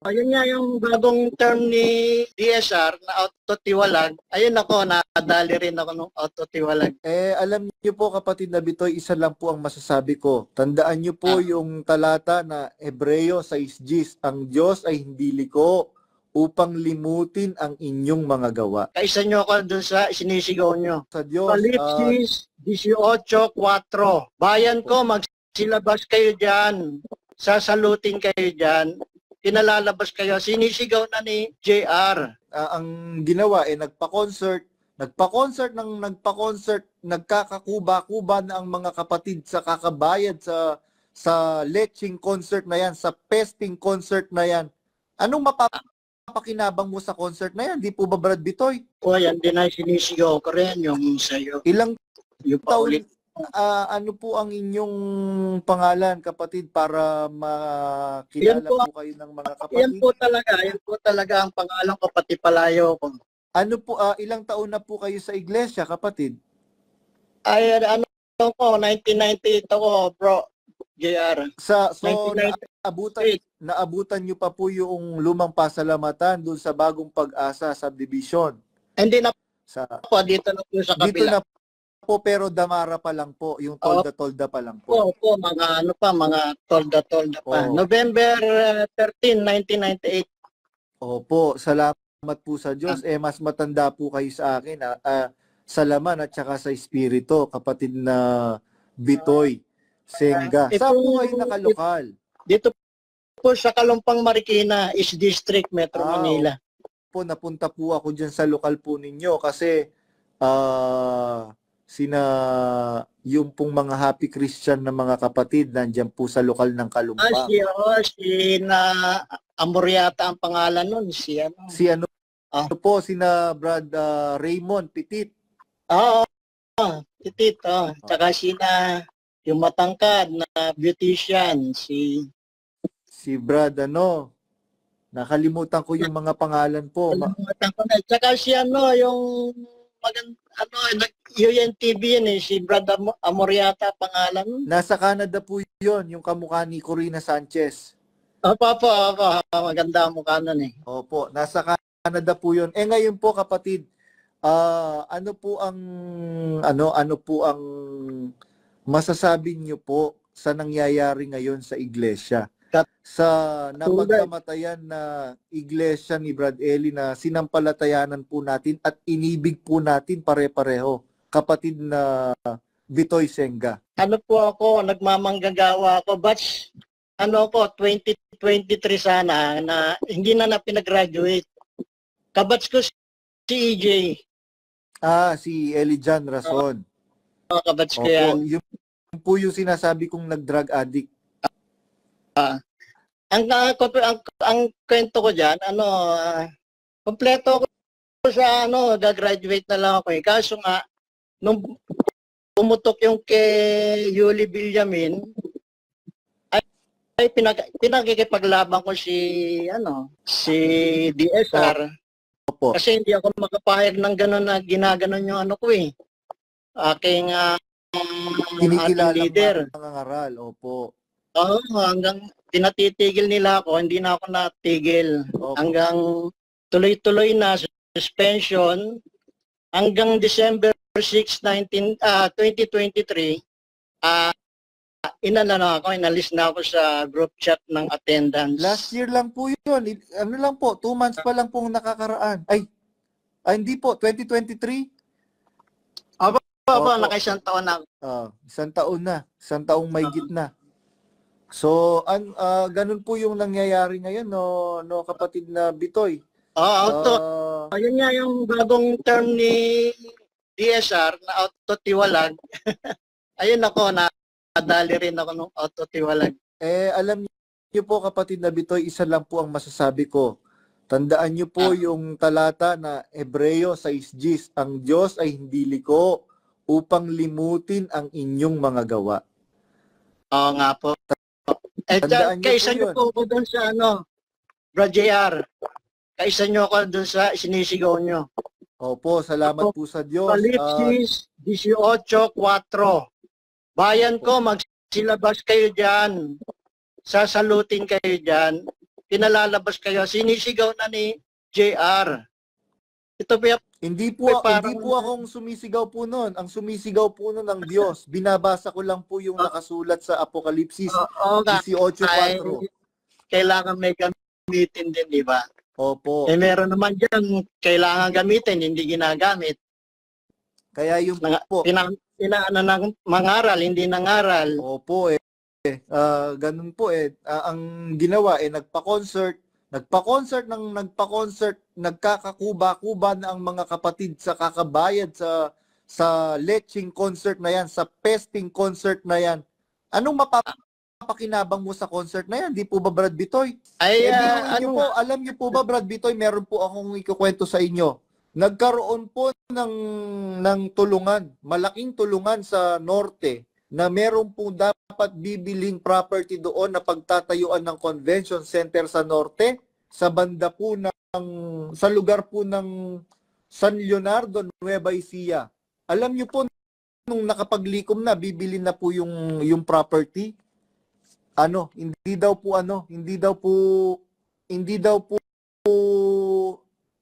Ayun nga yung bagong term ni DSR na autotiwalag. Ayun ako, nadali rin ako ng autotiwalag. Alam niyo po kapatid na Bitoy, isa lang po ang masasabi ko. Tandaan niyo po yung talata na Hebreo 6:10, ang Diyos ay hindi liko upang limutin ang inyong mga gawa. Kaisa nyo ako dun sa sinisigaw nyo. Sa Diyos, Apocalipsis 18:4. Bayan ko, magsilabas kayo dyan. Sasalutin kayo dyan. Pinalalabas kayo. Sinisigaw na ni JR. ang ginawa nagpa-concert, nagkakakuba-kuba na ang mga kapatid sa kakabayad sa leching concert na yan, sa pesting concert na yan. Anong mapapakinabang mo sa concert na yan? Di po ba Brad Bitoy? O yan din ay sinisigaw ko rin yung sa'yo. Ilang Yung taon, paulit. ano po ang inyong pangalan kapatid para makilala po kayo ng mga kapatid? Yan po talaga ang pangalan ko, pati palayo ko. Ano po, ilang taon na po kayo sa iglesia kapatid? Ay, ano ko, 1998 ako, bro, JR. So 1998. naabutan nyo pa po yung lumang pasalamatan doon sa Bagong Pag-asa subdivision. Hindi na Sa, po, dito na po sa dito kabila. na po pero Damara pa lang po, yung tolda-tolda pa lang po. Po, mga ano pa, mga tolda-tolda pa. Oo. November 13, 1998. Opo, salamat po sa Diyos. Mas matanda po kayo sa akin. Sa laman at saka sa espiritu, kapatid na Bitoy Senga. Saan po kayo nakalokal? Dito po sa Kalumpang Marikina, East District, Metro Manila. Po, napunta po ako dyan sa lokal po ninyo kasi yung pong mga happy Christian na mga kapatid nandyan po sa lokal ng Kalumpang. Si Amoriata ang pangalan nun. Si Brad Raymond Petit. Petit. Tsaka yung matangkad na beautician, si Brad nakalimutan ko yung mga pangalan po. Tsaka yung UNTV yun si Brad Amoriata pangalan. Nasa Canada po yun, yung kamukha ni Corina Sanchez. Opo, maganda ang mukha nun Opo, nasa Canada po yun. Ngayon po kapatid, ano po ang masasabi niyo po sa nangyayari ngayon sa iglesia? Sa napagkamatayan na iglesia ni Brad Eli na sinampalatayanan po natin at inibig po natin pare-pareho, kapatid na Bitoy Senga. Ano po ako, nagmamanggagawa ako, batch 2023 sana na hindi na pinag-graduate. Kabatch ko si EJ. Si Elijan Rason. Kabatch ko yan. Yung po yung sinasabi kong nag-drug addict. Ang kwento ko diyan, kompleto ko sa gagraduate na lang ako Kaso nga nung pumutok yung kay Yuli Villamin ay pinagkikipaglaban ko si DSR. Opo. Kasi hindi ako makapahir ng gano'n na ginaganon yung aking Kinikilala leader. Mga ngaral, opo. Hanggang tinatitigil nila ako, hindi na ako natigil. Opo. Hanggang tuloy-tuloy na suspension hanggang December 6, 2023, inalis na ako sa group chat ng attendance. Last year lang po yun. 2 months pa lang pong nakakaraan. Hindi po, 2023? Opo, naka-isang taon na. Isang taon na. Isang taong mahigit na. So, ganun po yung nangyayari ngayon, no kapatid na Bitoy. Ayun nga yung bagong term ni DSR na autotiwalag. Ayun ako, nadali rin ako ng autotiwalag. Alam niyo po kapatid na Bitoy, isa lang po ang masasabi ko. Tandaan niyo po yung talata na Hebreo 6:10, ang Diyos ay hindi liko upang limutin ang inyong mga gawa. Oo nga po. Kaisa nyo po ako doon sa Brad JR. Kaisa nyo ako doon sa sinisigaw nyo. Opo, salamat po sa Diyos. Apocalipsis 18:4. Bayan ko, magsilabas kayo dyan. Sasalutin kayo dyan. pinalalabas kayo, sinisigaw na ni JR. Ito pa Hindi po, parang- hindi po akong sumisigaw po noon. Ang sumisigaw po noon ang Diyos. Binabasa ko lang po yung nakasulat sa Apokalipsis Oo nga, 18:4. kailangan may gamitin din, di ba? Opo. Eh meron naman dyan, kailangan gamitin, hindi ginagamit. Kaya yung po. Ano ng mangaral, hindi nangaral. Opo ganun po ang ginawa nagpa-concert, nagkakakuba-kuba na ang mga kapatid sa kakabayad sa leching concert na yan, sa pesting concert na yan. Anong mapapakinabang mo sa concert na yan? Di po ba, Brad Bitoy? Ay, Alam niyo po ba, Brad Bitoy, meron po akong ikukwento sa inyo. Nagkaroon po ng tulungan, malaking tulungan sa norte, na meron po dapat bibiling property doon na pagtatayuan ng convention center sa norte, sa banda po sa lugar po ng San Leonardo, Nueva Ecija. Alam niyo po, nung nakapaglikom na, bibilin na po yung property. Hindi daw po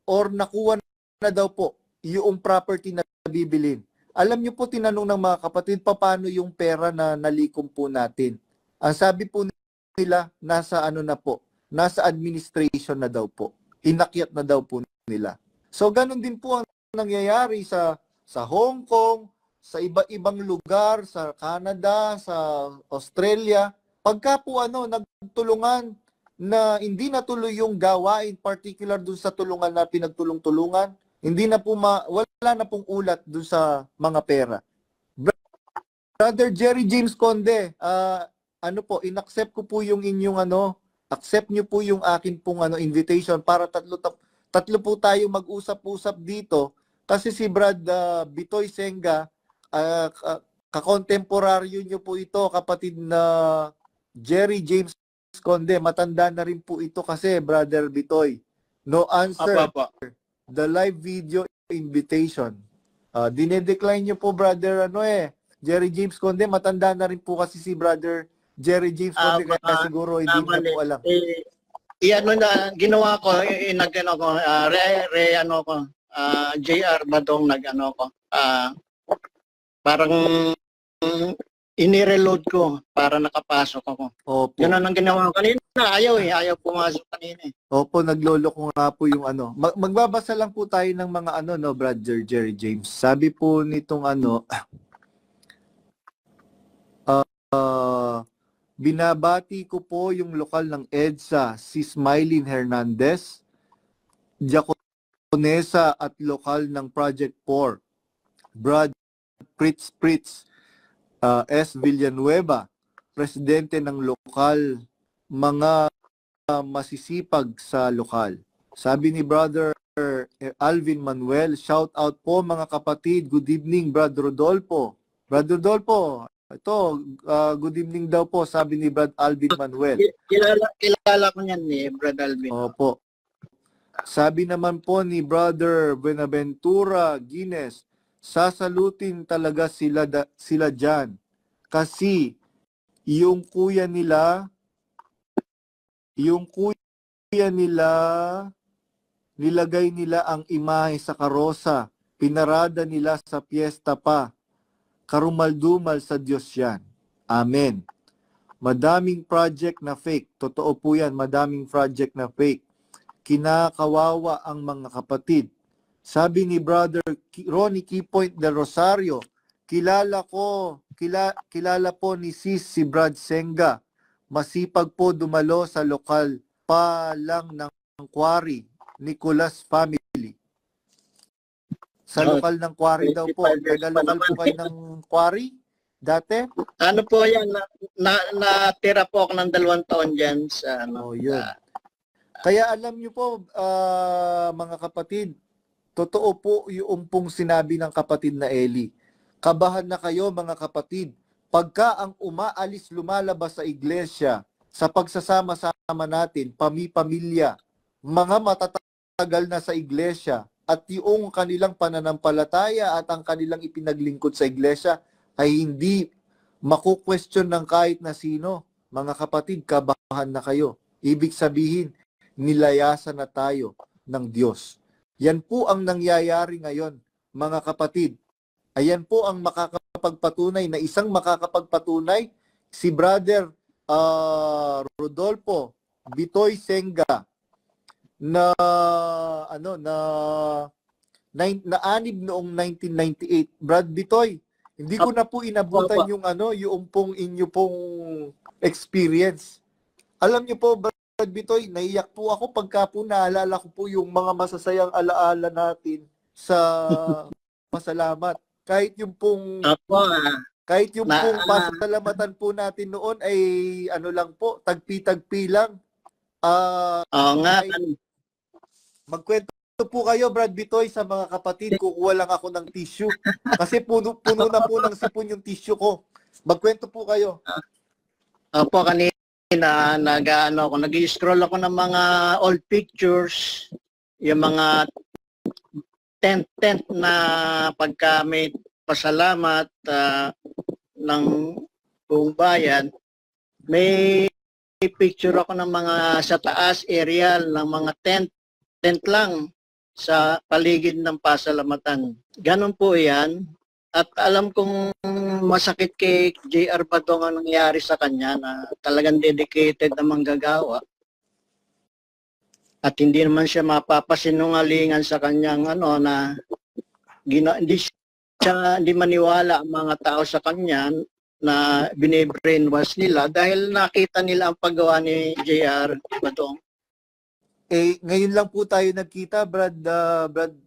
or nakuha na daw po yung property na bibilin. Alam niyo po, tinanong ng mga kapatid, paano yung pera na nalikom po natin? Ang sabi po nila, nasa administration na daw po. Inakyat na daw po nila. So, ganun din po ang nangyayari sa Hong Kong, sa iba-ibang lugar, sa Canada, sa Australia. Pagka po nagtulungan na hindi natuloy yung gawain, particular dun sa tulungan na pinagtulong-tulungan, hindi na po wala na pong ulat doon sa mga pera. Brother Jerry James Conde, inaccept ko po yung inyong accept niyo po yung akin pong invitation para tatlo po tayo mag-usap-usap dito kasi si Brad Bitoy Senga, kakontemporaryo niyo po ito, kapatid na Jerry James Conde. Matanda na rin po ito kasi, Brother Bitoy. No answer. Apa. The live video invitation. Dinedecline niyo po, Brother Jerry James Conde. Matanda na rin po kasi si Brother Jerry James Conde, kaya siguro hindi na po alam. Na ginawa ko, JR Badong parang inireload ko para nakapasok ako. Opo. Yun ang ginawa ko kanina. Ayaw pumasok kanina. Opo, naglolo ko nga po yung Magbabasa lang po tayo ng mga Brother Jerry James. Sabi po nitong binabati ko po yung lokal ng EDSA, si Smiley Hernandez, Diaconesa at lokal ng Project 4, Brad Pritz, S. Villanueva, presidente ng lokal, mga masisipag sa lokal. Sabi ni Brother Alvin Manuel, shout out po mga kapatid. Good evening, Brad Rodolfo. Brad Rodolfo, ito, good evening daw po, sabi ni Brad Alvin Manuel. Kilala ko niyan ni Brad Alvin. Opo. Sabi naman po ni Brother Buenaventura Guinness, sasalutin talaga sila dyan. Kasi yung kuya nila, nilagay nila ang imahe sa karosa. Pinarada nila sa piyesta pa. Karumaldumal sa Diyos yan. Amen. Madaming project na fake. Totoo po yan, madaming project na fake. Kinakawawa ang mga kapatid. Sabi ni Brother Ronnie Keypoint del Rosario, kilala po ni si Brad Senga. Masipag po dumalo sa lokal pa lang ng quarry, Nicolas family. Sa lokal ng quarry daw po. Taga-lokal po kayo ng quarry dati? Ano po yan, natira po ako ng 2 taon dyan sa yun. Kaya alam nyo po, mga kapatid, totoo po yung pong sinabi ng kapatid na Eli. Kabahan na kayo mga kapatid. Pagka ang lumalabas sa iglesia, sa pagsasama-sama natin, pamilya, mga matatagal na sa iglesia, at yung kanilang pananampalataya at ang kanilang ipinaglingkod sa iglesia ay hindi maku-question ng kahit na sino. Mga kapatid, kabahan na kayo. Ibig sabihin, nilayasan na tayo ng Diyos. Yan po ang nangyayari ngayon, mga kapatid. Ayan po ang makakapagpatunay na isang makakapagpatunay, si Brother Rodolfo Bitoy Senga na naanib noong 1998. Brad Bitoy, hindi ko na po inabutan yung pong inyo pong experience. Alam niyo po, Brad Bitoy, naiyak po ako pagka po naalala ko po yung mga masasayang alaala natin sa pasalamat. Kahit yung pong pasalamatan po natin noon ay lang po, tagpi-tagpi lang. Oo nga. Magkwento po kayo, Brad Bitoy, sa mga kapatid. Kukuha lang ako ng tissue. Kasi puno na po ng sipon yung tissue ko. Magkwento po kayo. Opo, kanina nag-scroll ako ng mga old pictures, yung mga tent na pagka may pasalamat ng buong bayan, may picture ako ng mga sa taas aerial ng mga tent lang sa paligid ng pasalamatan. Ganon po yan. At alam kong masakit kay J.R. Badong ang nangyari sa kanya na talagang dedicated na manggagawa. At hindi naman siya mapapasinungalingan sa kanyang hindi maniwala ang mga tao sa kanya na bine-brainwash nila dahil nakita nila ang paggawa ni J.R. Badong. Ngayon lang po tayo nagkita, Brad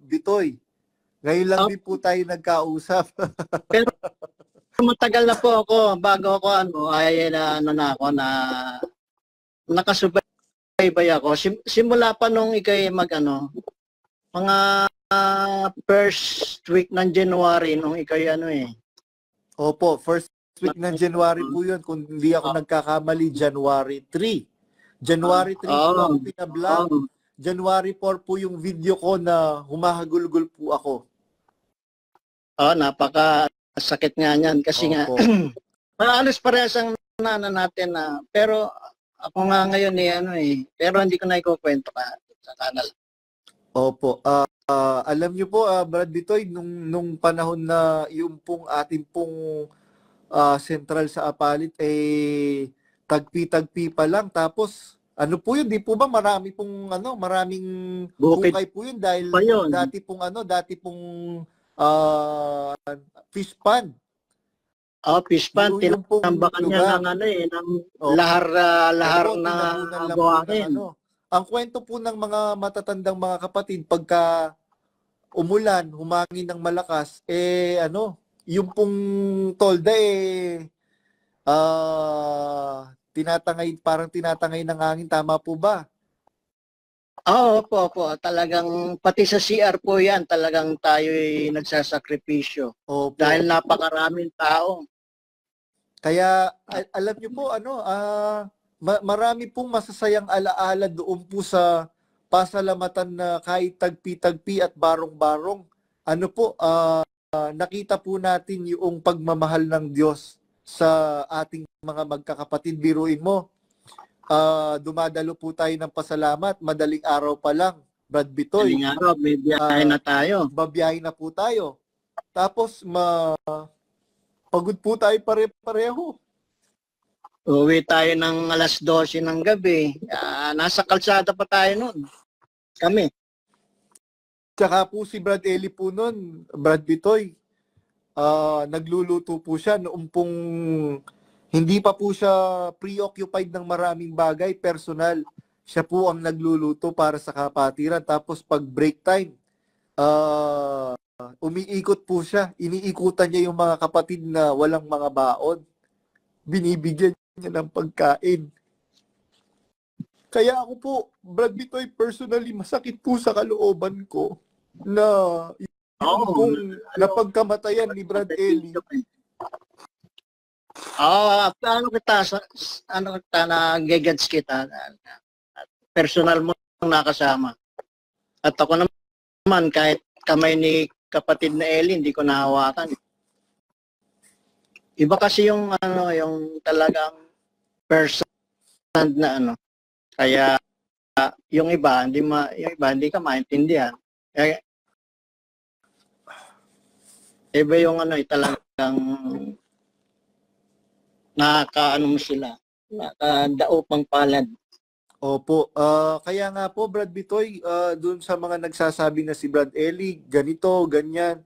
Bitoy. Ngayon lang din po tayo nagkausap. Pero matagal na po ako bago ako nakasubaybay ako. Simula pa nung ikay mga first week ng January nung ikay Opo, first week ng January po yun. Kung hindi ako nagkakamali, January 3. January 3 po ako pinablog. January 4 po yung video ko na humahagulgol po ako. Napaka-sakit nga niyan kasi nga alos parehas ang natin pero ako nga ngayon pero hindi ko na ikukwento sa kanal. Opo. Alam niyo po, Brad Bitoy, nung panahon na yung pong ating pong sentral sa Apalit tagpi-tagpi pa lang, tapos po yun, di po ba maraming bukay po yun dahil dati pong fish pond. Fish pond, tinambakan niya ng lahar na buhangin. Ang kwento po ng mga matatandang mga kapatid, pagka umulan, humangin ng malakas, yung pong tolda parang tinatangay ng hangin, tama po ba? Opo. Talagang pati sa CR po yan, talagang tayo'y nagsasakripisyo. Opo. Dahil napakaraming tao. Kaya alam niyo po marami pong masasayang alaala doon po sa pasalamatan na kahit tagpi-tagpi at barong-barong. Nakita po natin yung pagmamahal ng Diyos sa ating mga magkakapatid. Biruin mo, dumadalo po tayo ng pasalamat, madaling araw pa lang, Brad Bitoy. Madaling araw, may biyahe na tayo. Babiyahe na po tayo. Tapos, pagod po tayo pare-pareho. Uwi tayo ng alas 12 ng gabi. Nasa kalsada pa tayo noon. Kami. Tsaka po si Brad Eli po noon, Brad Bitoy, nagluluto po siya noong pong hindi pa po siya preoccupied ng maraming bagay, personal. Siya po ang nagluluto para sa kapatiran. Tapos pag break time, umiikot po siya. Iniikutan niya yung mga kapatid na walang mga baon. Binibigyan niya ng pagkain. Kaya ako po, Brad Bitoy, personally, masakit po sa kalooban ko na yung napagkamatayan ni Brad Eli. Nagigets kita. Personal mo nakasama. At ako naman, kahit kamay ni kapatid na Eli, hindi ko nahawakan. Iba kasi yung talagang person na Kaya yung iba hindi ka maintindihan. Eh, iba yung talagang nakakaano mo sila, nakadaupang palad. Opo. Kaya nga po, Brad Bitoy, dun sa mga nagsasabi na si Brad Eli, ganito, ganyan,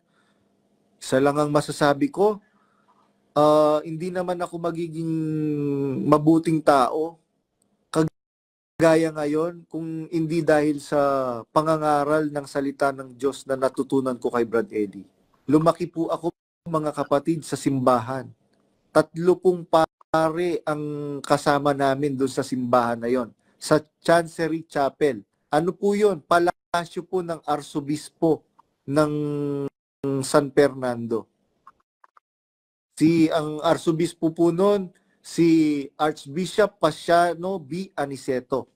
isa lang ang masasabi ko, hindi naman ako magiging mabuting tao kagaya ngayon kung hindi dahil sa pangangaral ng salita ng Diyos na natutunan ko kay Brad Eli. Lumaki po ako, mga kapatid, sa simbahan. 30 pare ang kasama namin doon sa simbahan na yon, sa Chancery Chapel. Ano po yun? Palasyo po ng Arsobispo ng San Fernando. Ang Arsobispo po noon, si Archbishop Pasiano B. Aniceto,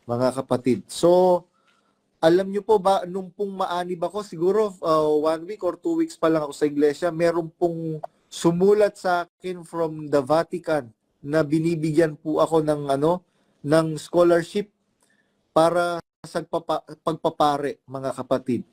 mga kapatid. So, alam nyo po ba, nung pong maanib ako, siguro 1 week or 2 weeks pa lang ako sa iglesia, meron pong sumulat sa akin from the Vatican na binibigyan po ako ng scholarship para sa pagpapare, mga kapatid.